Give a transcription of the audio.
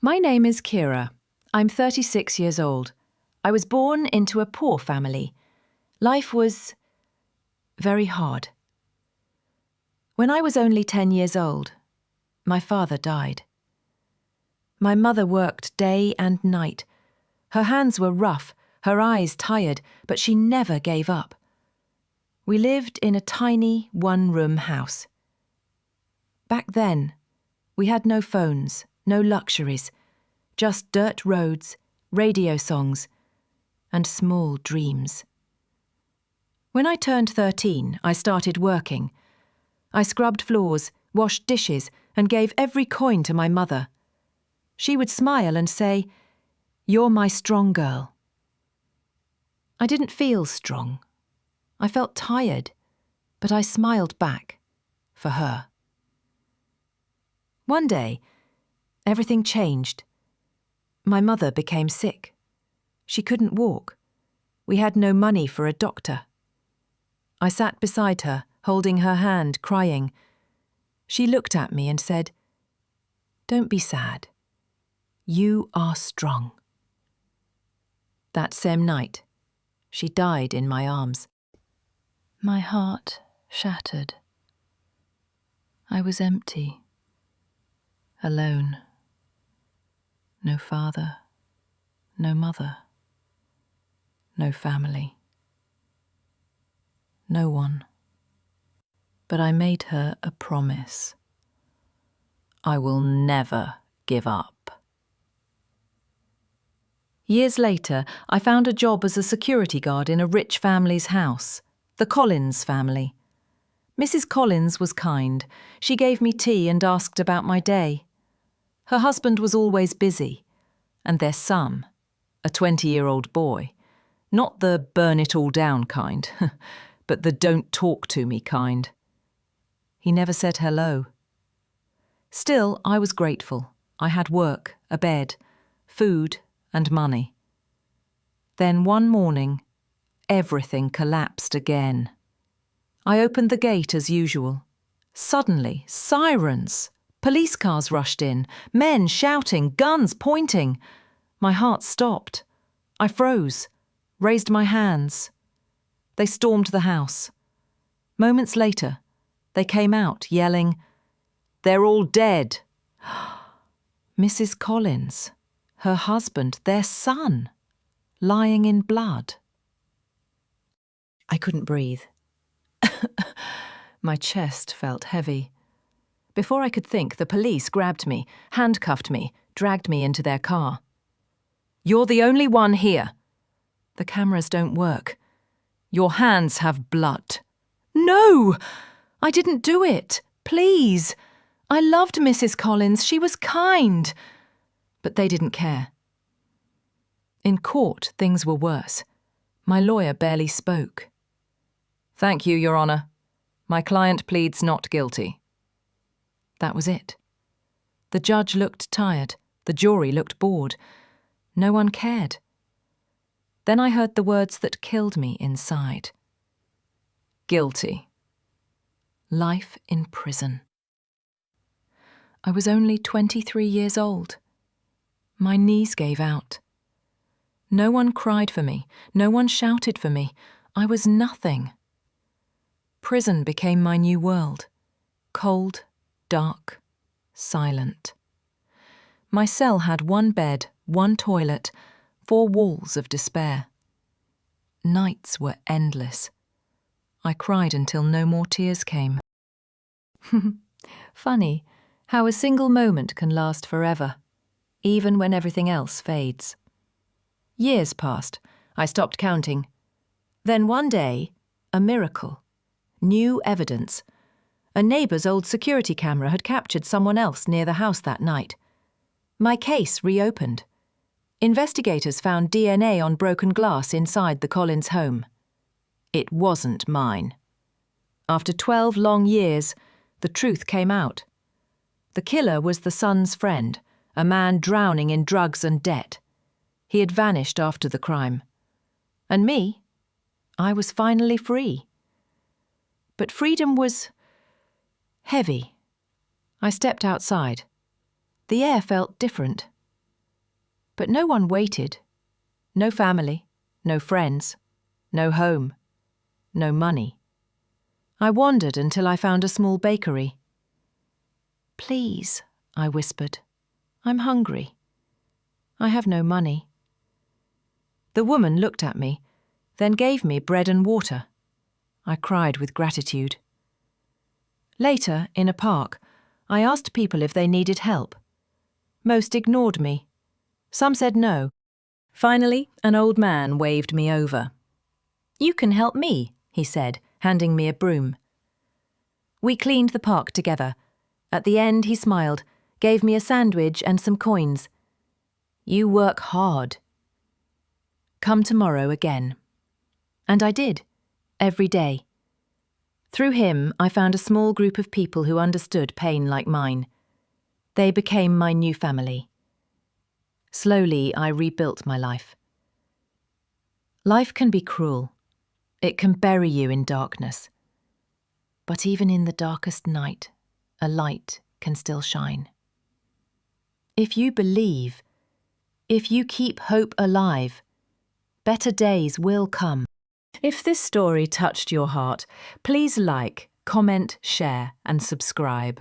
My name is Keira. I'm 36 years old. I was born into a poor family. Life was very hard. When I was only 10 years old, my father died. My mother worked day and night. Her hands were rough, her eyes tired, but she never gave up. We lived in a tiny one-room house. Back then, we had no phones, no luxuries, just dirt roads, radio songs, and small dreams. When I turned 13, I started working. I scrubbed floors, washed dishes, and gave every coin to my mother. She would smile and say, "You're my strong girl." I didn't feel strong. I felt tired, but I smiled back for her. One day, everything changed. My mother became sick. She couldn't walk. We had no money for a doctor. I sat beside her, holding her hand, crying. She looked at me and said, "Don't be sad. You are strong." That same night, she died in my arms. My heart shattered. I was empty, alone. No father, no mother, no family, no one. But I made her a promise. I will never give up. Years later, I found a job as a security guard in a rich family's house, the Collins family. Mrs. Collins was kind. She gave me tea and asked about my day. Her husband was always busy, and their son, a 20-year-old boy, not the burn it all down kind, but the don't talk to me kind. He never said hello. Still, I was grateful. I had work, a bed, food, and money. Then one morning, everything collapsed again. I opened the gate as usual. Suddenly, sirens! Police cars rushed in, men shouting, guns pointing. My heart stopped. I froze, raised my hands. They stormed the house. Moments later, they came out yelling, "They're all dead." Mrs. Collins, her husband, their son, lying in blood. I couldn't breathe. My chest felt heavy. Before I could think, the police grabbed me, handcuffed me, dragged me into their car. "You're the only one here. The cameras don't work. Your hands have blood." "No! I didn't do it. Please. I loved Mrs. Collins. She was kind." But they didn't care. In court, things were worse. My lawyer barely spoke. "Thank you, Your Honour. My client pleads not guilty." That was it. The judge looked tired. The jury looked bored. No one cared. Then I heard the words that killed me inside. Guilty. Life in prison. I was only 23 years old. My knees gave out. No one cried for me. No one shouted for me. I was nothing. Prison became my new world. Cold, dark, silent. My cell had one bed, one toilet, 4 walls of despair. Nights were endless. I cried until no more tears came. Funny how a single moment can last forever, even when everything else fades. Years passed. I stopped counting. Then one day, a miracle. New evidence. A neighbour's old security camera had captured someone else near the house that night. My case reopened. Investigators found DNA on broken glass inside the Collins home. It wasn't mine. After 12 long years, the truth came out. The killer was the son's friend, a man drowning in drugs and debt. He had vanished after the crime. And me? I was finally free. But freedom was heavy. I stepped outside. The air felt different, But no one waited. No family, no friends, no home, no money. I wandered until I found a small bakery. "Please," I whispered, "I'm hungry. I have no money." The woman looked at me, then gave me bread and water. I cried with gratitude. Later, in a park, I asked people if they needed help. Most ignored me. Some said no. Finally, an old man waved me over. "You can help me," he said, handing me a broom. We cleaned the park together. At the end, he smiled, gave me a sandwich and some coins. "You work hard. Come tomorrow again." And I did, every day. Through him, I found a small group of people who understood pain like mine. They became my new family. Slowly, I rebuilt my life. Life can be cruel. It can bury you in darkness. But even in the darkest night, a light can still shine. If you believe, if you keep hope alive, better days will come. If this story touched your heart, please like, comment, share, and subscribe.